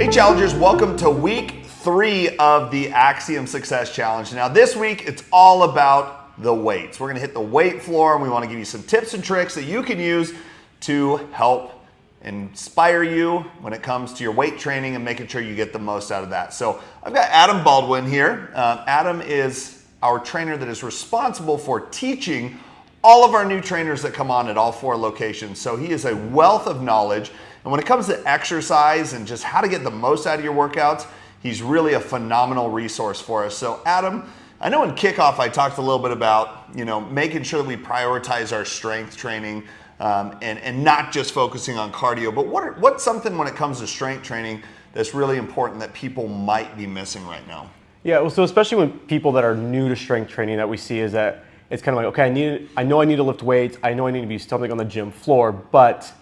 Hey challengers, welcome to week 3 of the Axiom Success Challenge. Now this week, it's all about the weights. We're gonna hit the weight floor and we wanna give you some tips and tricks that you can use to help inspire you when it comes to your weight training and making sure you get the most out of that. So I've got Adam Baldwin here. Adam is our trainer that is responsible for teaching all of our new trainers that come on at all 4 locations. So he is a wealth of knowledge. And when it comes to exercise and just how to get the most out of your workouts, he's really a phenomenal resource for us. So Adam, I know in kickoff I talked a little bit about, making sure that we prioritize our strength training and not just focusing on cardio. But what's something when it comes to strength training that's really important that people might be missing right now? Yeah, well, so especially when people that are new to strength training, that we see is that it's kind of like, okay, I know I need to lift weights, I know I need to be something on the gym floor, but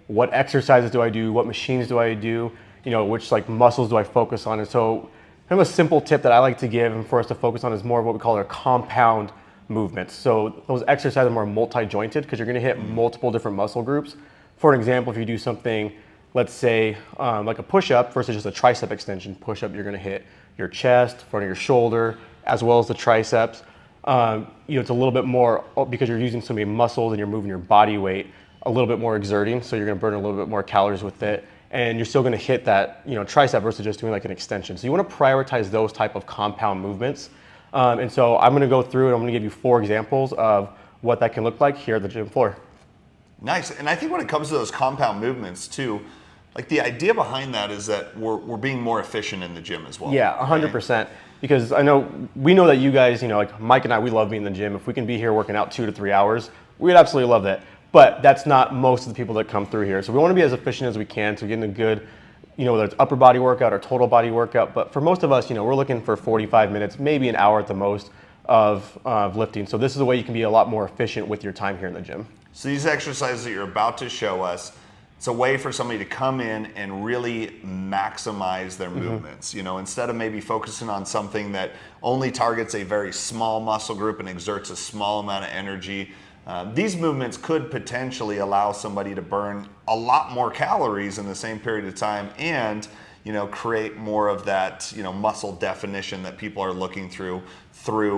what exercises do I do? What machines do I do? Which muscles do I focus on? And so kind of a simple tip that I like to give and for us to focus on is more of what we call our compound movements. So those exercises are more multi-jointed because you're going to hit multiple different muscle groups. For an example, if you do something, let's say like a push-up versus just a tricep extension push-up, you're going to hit your chest, front of your shoulder, as well as the triceps. It's a little bit more because you're using so many muscles and you're moving your body weight a little bit more exerting, so you're going to burn a little bit more calories with it, and you're still going to hit that tricep versus just doing like an extension. So you want to prioritize those type of compound movements. And so I'm going to go through and I'm going to give you 4 examples of what that can look like here at the gym floor. Nice. And I think when it comes to those compound movements too, like the idea behind that is that we're being more efficient in the gym as well. Yeah, 100%. Right? Because we know that you guys, like Mike and I, we love being in the gym. If we can be here working out 2 to 3 hours, we'd absolutely love that. But that's not most of the people that come through here. So we want to be as efficient as we can to get a good, whether it's upper body workout or total body workout. But for most of us, we're looking for 45 minutes, maybe an hour at the most of lifting. So this is a way you can be a lot more efficient with your time here in the gym. So these exercises that you're about to show us, it's a way for somebody to come in and really maximize their movements. Instead of maybe focusing on something that only targets a very small muscle group and exerts a small amount of energy. These movements could potentially allow somebody to burn a lot more calories in the same period of time and create more of that muscle definition that people are looking through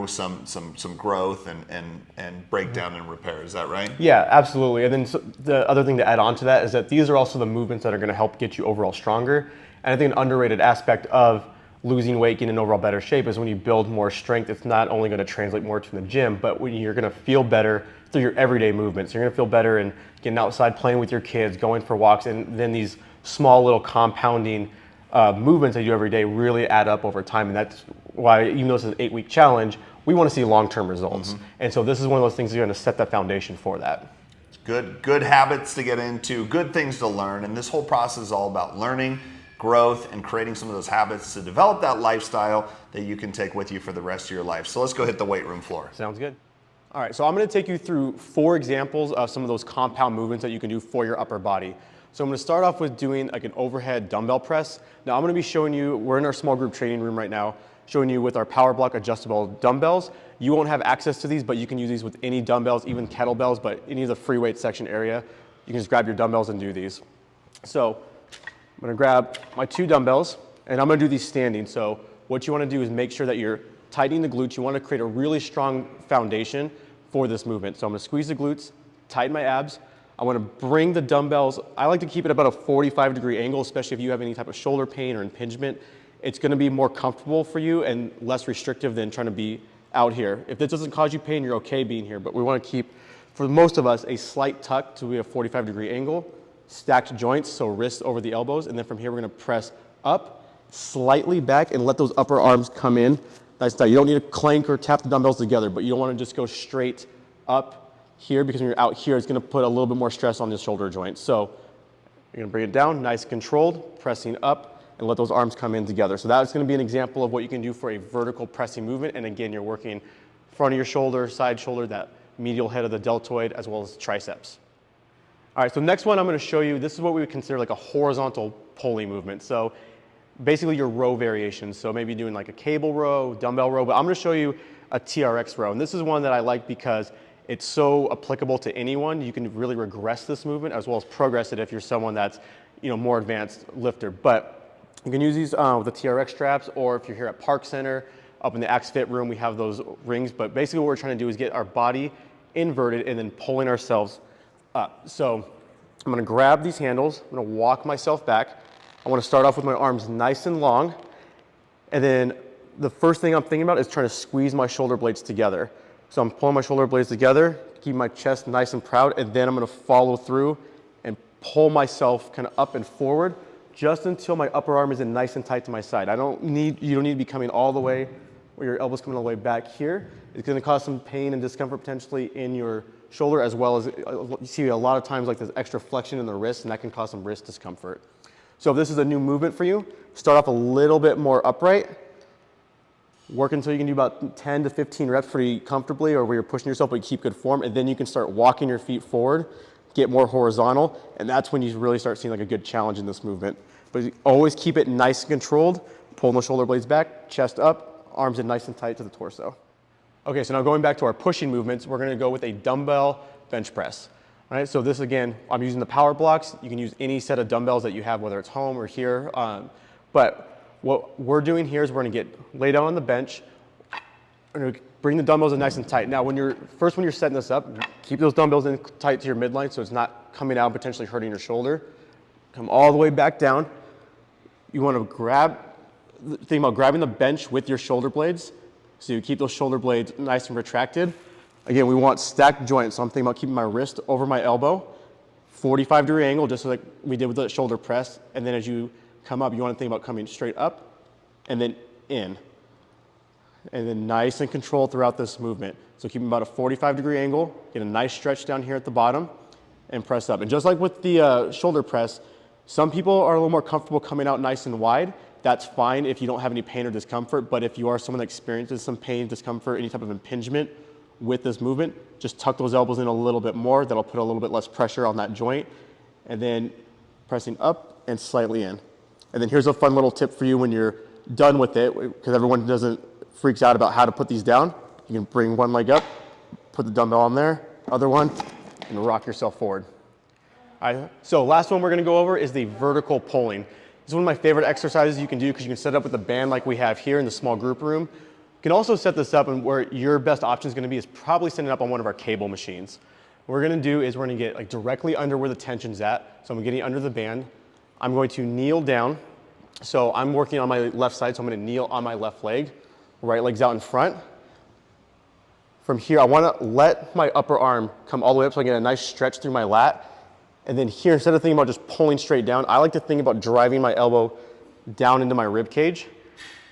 some growth and breakdown and repair. Is that right? Yeah, absolutely. And then the other thing to add on to that is that these are also the movements that are going to help get you overall stronger. And I think an underrated aspect of losing weight, getting in overall better shape is when you build more strength, it's not only going to translate more to the gym, but when you're going to feel better through your everyday movements. You're going to feel better in getting outside, playing with your kids, going for walks, and then these small little compounding movements that you do every day really add up over time. And that's why, even though this is an 8-week challenge, we want to see long-term results. And so this is one of those things that you're going to set the foundation for that. Good habits to get into, good things to learn. And this whole process is all about learning, growth, and creating some of those habits to develop that lifestyle that you can take with you for the rest of your life. So let's go hit the weight room floor. Sounds good. All right, so I'm going to take you through 4 examples of some of those compound movements that you can do for your upper body. So I'm going to start off with doing like an overhead dumbbell press. Now I'm going to be showing you, we're in our small group training room right now, showing you with our power block adjustable dumbbells. You won't have access to these, but you can use these with any dumbbells, even kettlebells, but any of the free weight section area, you can just grab your dumbbells and do these. So I'm going to grab my 2 dumbbells and I'm going to do these standing. So what you want to do is make sure that you're tightening the glutes. You want to create a really strong foundation for this movement. So I'm going to squeeze the glutes, tighten my abs. I want to bring the dumbbells. I like to keep it about a 45-degree angle, especially if you have any type of shoulder pain or impingement. It's going to be more comfortable for you and less restrictive than trying to be out here. If this doesn't cause you pain, you're okay being here. But we want to keep, for most of us, a slight tuck to be a 45-degree angle, stacked joints, so wrists over the elbows. And then from here, we're going to press up, slightly back, and let those upper arms come in. Nice tight. You don't need to clank or tap the dumbbells together, but you don't want to just go straight up here because when you're out here, it's going to put a little bit more stress on the shoulder joint. So you're going to bring it down, nice and controlled, pressing up, and let those arms come in together. So that's going to be an example of what you can do for a vertical pressing movement. And again, you're working front of your shoulder, side shoulder, that medial head of the deltoid, as well as triceps. All right, so next one I'm going to show you, this is what we would consider like a horizontal pulley movement. So basically your row variations. So maybe doing like a cable row, dumbbell row, but I'm going to show you a TRX row. And this is one that I like because it's so applicable to anyone. You can really regress this movement as well as progress it if you're someone that's more advanced lifter. But You can use these with the TRX straps, or if you're here at Park Center, up in the Axe Fit room, we have those rings. But basically what we're trying to do is get our body inverted and then pulling ourselves up. So I'm gonna grab these handles, I'm gonna walk myself back. I wanna start off with my arms nice and long. And then the first thing I'm thinking about is trying to squeeze my shoulder blades together. So I'm pulling my shoulder blades together, keep my chest nice and proud, and then I'm gonna follow through and pull myself kind of up and forward just until my upper arm is in nice and tight to my side. You don't need to be coming all the way where your elbow's coming all the way back here. It's gonna cause some pain and discomfort potentially in your shoulder, as well as you see a lot of times like this extra flexion in the wrist, and that can cause some wrist discomfort. So if this is a new movement for you, start off a little bit more upright, work until you can do about 10 to 15 reps pretty comfortably, or where you're pushing yourself but you keep good form, and then you can start walking your feet forward, get more horizontal, and that's when you really start seeing like a good challenge in this movement. But always keep it nice and controlled, pulling the shoulder blades back, chest up, arms in nice and tight to the torso. Okay, so now going back to our pushing movements, we're gonna go with a dumbbell bench press. All right, so this again, I'm using the power blocks. You can use any set of dumbbells that you have, whether it's home or here. But what we're doing here is we're gonna lay down on the bench, we're gonna bring the dumbbells in nice and tight. Now, when you're setting this up, keep those dumbbells in tight to your midline so it's not coming out and potentially hurting your shoulder. Come all the way back down. You wanna think about grabbing the bench with your shoulder blades. So you keep those shoulder blades nice and retracted. Again, we want stacked joints, so I'm thinking about keeping my wrist over my elbow, 45-degree angle, just like we did with the shoulder press. And then as you come up, you want to think about coming straight up and then in. And then nice and controlled throughout this movement. So keep about a 45-degree angle, get a nice stretch down here at the bottom, and press up. And just like with the shoulder press, some people are a little more comfortable coming out nice and wide. That's fine if you don't have any pain or discomfort, but if you are someone that experiences some pain, discomfort, any type of impingement with this movement, just tuck those elbows in a little bit more. That'll put a little bit less pressure on that joint. And then pressing up and slightly in. And then here's a fun little tip for you when you're done with it, because everyone freaks out about how to put these down. You can bring one leg up, put the dumbbell on there, other one, and rock yourself forward. All right, so last one we're gonna go over is the vertical pulling. This is one of my favorite exercises you can do because you can set it up with a band like we have here in the small group room. You can also set this up, and where your best option is gonna be is probably setting it up on one of our cable machines. What we're gonna do is we're gonna get like directly under where the tension's at. So I'm getting under the band. I'm going to kneel down. So I'm working on my left side, so I'm gonna kneel on my left leg. Right leg's out in front. From here, I wanna let my upper arm come all the way up so I get a nice stretch through my lat. And then here, instead of thinking about just pulling straight down, I like to think about driving my elbow down into my rib cage,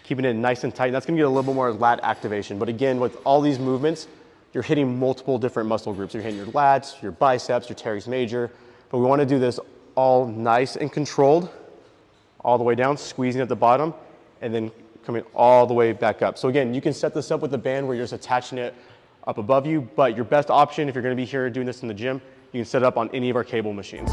keeping it nice and tight. And that's gonna get a little bit more lat activation. But again, with all these movements, you're hitting multiple different muscle groups. You're hitting your lats, your biceps, your teres major. But we wanna do this all nice and controlled, all the way down, squeezing at the bottom, and then coming all the way back up. So again, you can set this up with a band where you're just attaching it up above you, but your best option if you're gonna be here doing this in the gym, you can set it up on any of our cable machines.